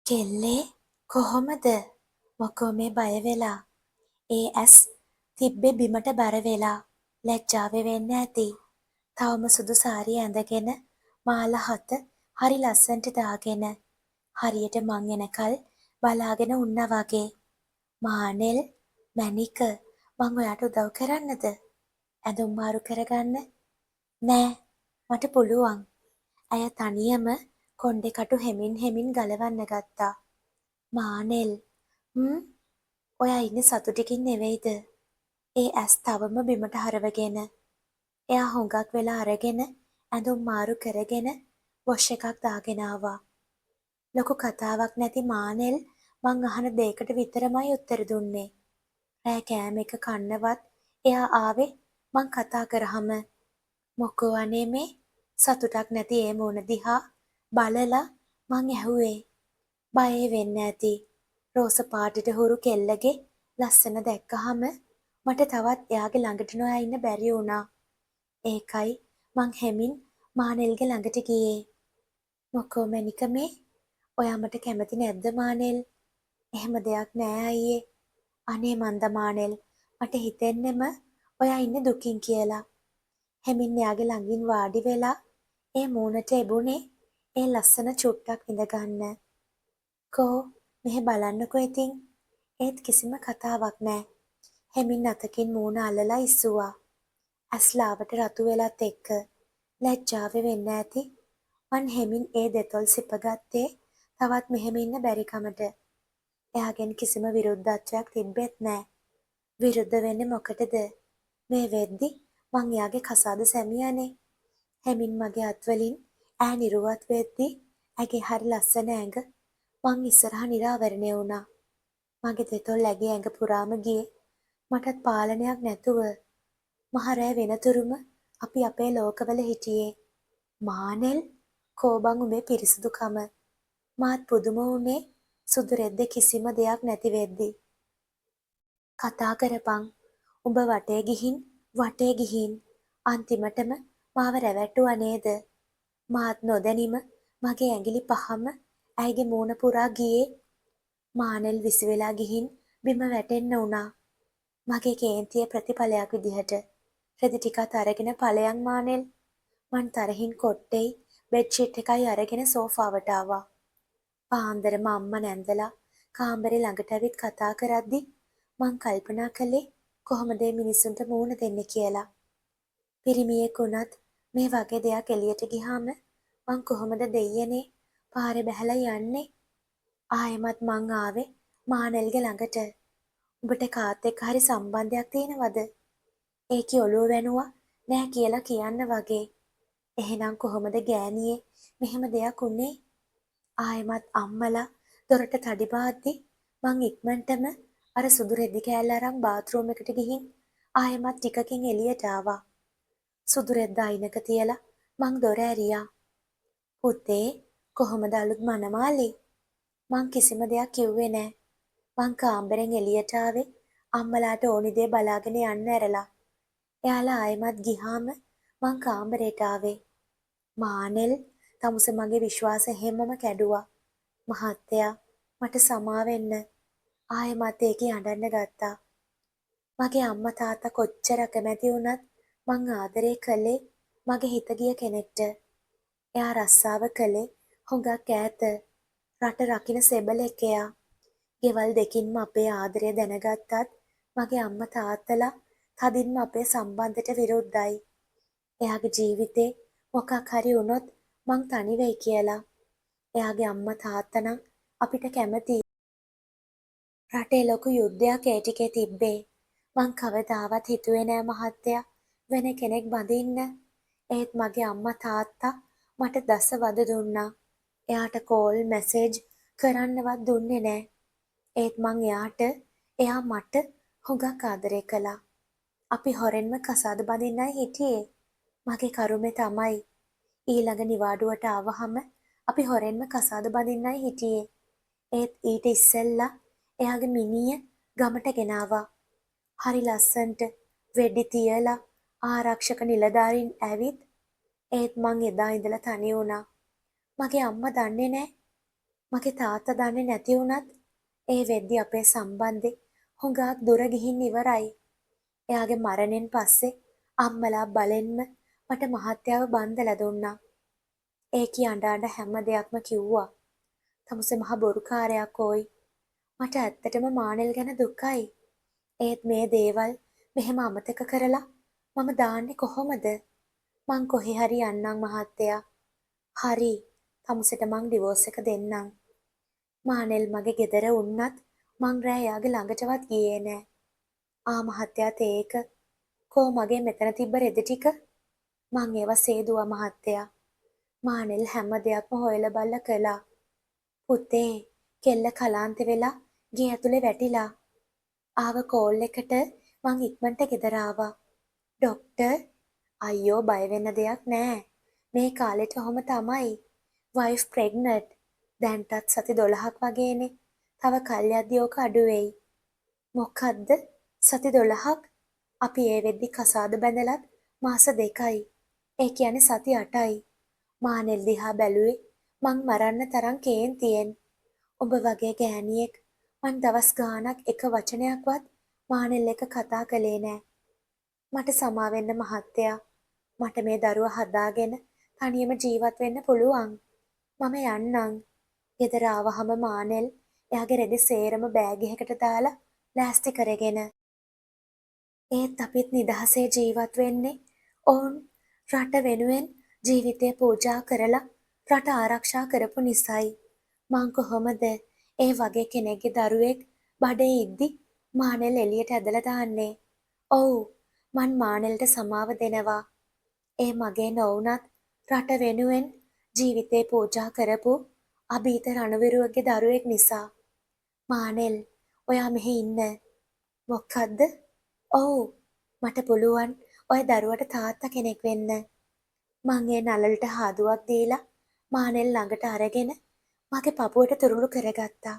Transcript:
කෙල්ලේ කොහොමද? මොකෝ මේ බය වෙලා. ඒ ඇස් තිබ්බේ බිමට බර වෙලා. ලැජ්ජාවේ වෙන්න ඇති. තවම සුදු සාරිය ඇඳගෙන මාල හත හරි ලස්සනට දාගෙන. හරියට මං එනකල් බලාගෙන උන්නා වගේ. මානෙල් මැනික මං ඔයාට උදව් කරන්නද? ඇඳුම් මාරු කරගන්න? නෑ මට පුළුවන්. ඇය තනියම කොණ්ඩේ කටු හෙමින් හෙමින් ගලවන්න ගත්තා. මානෙල් ඔයා ඉන්නේ සතුටකින් නෙවෙයිද? ඒ ඇස් තවම බිමට හරවගෙන. එයා හුඟක් වෙලා අරගෙන ඇඳුම් මාරු කරගෙන වොෂ් එකක් දාගෙන ආවා. ලොකු කතාවක් නැති මානෙල් මං අහන දෙයකට විතරමයි උත්තර දුන්නේ. රෑ කෑම එක කන්නවත් එයා ආවේ මං කතා කරාම. මොකෝ අනේ මේ සතුටක් නැති ඒ මූණ දිහා බලලා මං ඇහුවේ. බයේ වෙන්න ඇති. රෝස පාටට හුරු කෙල්ලගේ ලස්සන දැක්කහම මට තවත් එයාගේ ළඟට නොයා ඉන්න බැරි වුණා. ඒකයි මං හෙමින් මානෙල්ගේ ළඟට ගියේ. මොකෝ මැනික මේ ඔයා මට කැමති නැද්ද මානෙල්? එහෙම දෙයක් නෑ අයියේ. අනේ මන්ද මානෙල් මට හිතෙන්නෙම ඔයා ඉන්නේ දුකින් කියලා. හෙමින් එයාගේ ළඟින් වාඩි වෙලා ඒ මූණට එබුනේ ඒ ලස්සන චුට්ටක් විඳගන්න. කෝ මෙහෙ බලන්නකෝ ඉතින්. ඒත් කිසිම කතාවක් නෑ. හෙමින් අතකින් මූණ අල්ලලා ඉස්සුවා. ඇස් ලාවට රතු වෙලත් එක්ක ලැජ්ජාවේ වෙන්න ඇති. මං හෙමින් ඒ දෙතොල් සිපගත්තේ තවත් මෙහෙම ඉන්න බැරි කමට. එයාගෙන් කිසිම විරුද්ධත්වයක් තිබ්බෙත් නෑ. විරුද්ධ වෙන්නේ මොකටද? මේ වෙද්දි මං එයාගේ කසාද සැමියානේ. හෙමින් මගේ අත්වලින් ඈ නිරුවත් වෙද්දි ඇගේ හරි ලස්සන ඇඟ මං ඉස්සරහා නිරාවරණය වුණා. මගේ දෙතොල් ඇගේ ඇඟ පුරාම ගියේ මටත් පාලනයක් නැතුව. මහරෑ වෙනතුරුම අපි අපේ ලෝකවල හිටියේ. මානෙල් කෝබන් උඹේ පිරිසිදුකම. මාත් පුදුම වුණේ සුදු රෙද්ද කිසිම දෙයක් නැති වෙද්දි. කතා කරපන්. උඹ වටේ ගිහින් අන්තිමටම මාව රැවට්ටුවා නේද? මාත් නොදැනීම මගේ ඇඟිලි පහම ඇයිගේ මූණ පුරා ගියේ. මානෙල් විසි වෙලා ගිහින් බිම වැටෙන්න වුණා. මගේ කේන්තිය ප්‍රතිඵලයක් විදිහට. රෙදි ටිකත් අරගෙන ඵලයන් මානෙල්. මං තරහින් කොට්ටෙයි බෙඩ්ෂීට් එකයි අරගෙන සෝෆාවට ආවා. පාන්දරම අම්මා නැන්දලා කාමරේ ළඟට ඇවිත් කතා කරද්දි මං කල්පනා කළේ කොහොමද මේ මිනිස්සුන්ට මූණ දෙන්නේ කියලා. පිරිමියෙක් වුණත් මේ වගේ දෙයක් එළියට ගියාම මං කොහොමද දෙයියනේ පාරේ බැහැලා යන්නේ. ආයෙමත් මං ආවේ මානෙල්ගේ ළඟට. උඹට කාත් එක්ක හරි සම්බන්ධයක් තියෙනවද? ඒකේ ඔළුව වැනුවා නෑ කියලා කියන්න වගේ. එහෙනම් කොහොමද ගෑණියේ මෙහෙම දෙයක් උනේ? ආයෙමත් අම්මලා දොරට තඩි බාද්දි මං ඉක්මනටම අර සුදු රෙදි කෑල්ල අරන් බාත් รู එකට ගිහින් ආයෙමත් ටිකකින් එළියට ආවා. සුදු රෙද්ද අයිනක තියලා මං දොර ඇරියා. පුතේ කොහොමද අලුත් මනමාලි? මං කිසිම දෙයක් කිව්වේ නෑ. මං කාමරෙන් එළියට ආවේ අම්මලාට ඕනි දේ බලාගෙන යන්න ඇරලා. එයාලා ආයෙමත් ගිහාම මං කාමරේට ආවේ. මානෙල් තමුස මගේ විශ්වාසය හැමම කැඩුවා. මහත්තයා මට සමා වෙන්න. ආයෙමත් ඒකේ අඬන්න ගත්තා. මගේ අම්මා තාත්තා කොච්චර අකමැති වුණත් මං ආදරේ කළේ මගේ හිත ගිය කෙනෙක්ට. එයා රස්සාව කළේ හුඟක් ඈත. රට රකින්න සෙබළෙක් එයා. ගෙවල් දෙකින්ම අපේ ආදරය දැනගත්තත් මගේ අම්මා තාත්තලා තදින්ම අපේ සම්බන්ධයට විරුද්ධයි. එයාගේ ජීවිතේ මොකක් හරි වුණොත් මං තනි වෙයි කියලා. එයාගේ අම්මා තාත්තා නම් අපිට කැමතියි. රටේ ලොකු යුද්ධයක් ඒ ටිකේ තිබ්බේ. මං කවදාවත් හිතුවේ නෑ මහත්තයා වෙන කෙනෙක් බඳින්න. ඒත් මගේ අම්මා තාත්තා මට දස වද දුන්නා. එයාට කෝල් මැසේජ් කරන්නවත් දුන්නේ නෑ. ඒත් මං එයා මට හුඟක් ආදරේ කළා. අපි හොරෙන්ම කසාද බඳින්නයි හිටියේ. මගේ කරුමේ තමයි. ඊළඟ නිවාඩුවට ආවහම අපි හොරෙන්ම කසාද බඳින්නයි හිටියේ. ඒත් ඊට ඉස්සෙල්ලා එයාගේ මිනිය ගමට ගෙනාවා. හරි ලස්සන්ට වෙඩි තියලා ආරක්ෂක නිලධාරීන් ඇවිත් ඒත් මං එදා ඉඳලා තනි වුණා. මගේ අම්මා දන්නේ නෑ මගේ තාත්තා දන්නේ නැති වුණත් ඒ වෙද්දි අපේ සම්බන්ධේ හුඟක් දුර ගිහින් ඉවරයි. එයාගේ මරණයෙන් පස්සේ අම්මලා බලෙන්ම මට මහත්තයාව බන්දලා දුන්නා. ඒකී අඬ හැම දෙයක්ම කිව්වා. තමුසේ මහ බොරුකාරයක් ඕයි. මට ඇත්තටම මානෙල් ගැන දුකයි. ඒත් මේ දේවල් මෙහෙම අමතක කරලා මම දාන්නේ කොහොමද? මං කොහේ හරි යන්නම් මහත්තයා. හරි. තමුසෙට මං ඩිවෝස් එක දෙන්නම්. මානෙල් මගේ ගෙදර උන්නත් මං රෑ එයාගේ ළඟටවත් ගියේ නෑ. ආ මහත්තයා තේක. කෝ මගේ මෙතන තිබ්බ රෙදි ටික? මං ඒවා සේදුවා මහත්තයා. මානෙල් හැම දෙයක්ම හොයලා බලලා කළා. පුතේ කෙල්ල කලාන්ත වෙලා ගේ ඇතුලේ වැටිලා. ආව කෝල් එකට මං ඉක්මනට ගෙදර ආවා. ඩොක්ටර් අයියෝ බය වෙන්න දෙයක් නෑ. මේ කාලෙට ඔහොම තමයි. Wife pregnant. දැන්ටත් සති 12ක් වගේනේ. තව කල්යද්දී ඕක අඩු වෙයි. මොකද්ද? සති 12ක්? අපි ඒ වෙද්දි කසාද බැඳලත් මාස 2යි. ඒ කියන්නේ සති 8යි. මානෙල් දිහා බැලුවේ මං මරන්න තරම් කේන්තියෙන්. ඔබ වගේ ගෑණියෙක් මං දවස් ගාණක් එක වචනයක්වත් මානෙල් එක කතා කළේ නෑ. මට සමා වෙන්න මහත්තයා. මට මේ දරුවා හදාගෙන තනියම ජීවත් වෙන්න පුළුවන්. මම යන්නම්. ගෙදර ආවහම මානෙල් එයාගේ රෙදි සේරම බෑග් එකකට දාලා ලෑස්ති කරගෙන. ඒත් අපිත් නිදහසේ ජීවත් වෙන්නේ ඔවුන් රට වෙනුවෙන් ජීවිතය පූජා කරලා රට ආරක්ෂා කරපු නිසායි. මං කොහොමද ඒ වගේ කෙනෙක්ගේ දරුවෙක් බඩේ ඉද්දි මානෙල් එළියට ඇදලා දාන්නේ? ඔව් මං මානෙල්ට සමාව දෙනවා. ඒ මගේ නොවුනත් රට වෙනුවෙන් ජීවිතේ පූජා කරපු අභීත රණවිරුවගේ දරුවෙක් නිසා. මානෙල් ඔයා මෙහෙ ඉන්න. මොකද්ද? ඔව් මට පුළුවන් ඔය දරුවට තාත්තා කෙනෙක් වෙන්න. මං ඒ නළලට හාදුවක් දීලා මානෙල් ළඟට අරගෙන මගේ පපුවට තුරුළු කරගත්තා.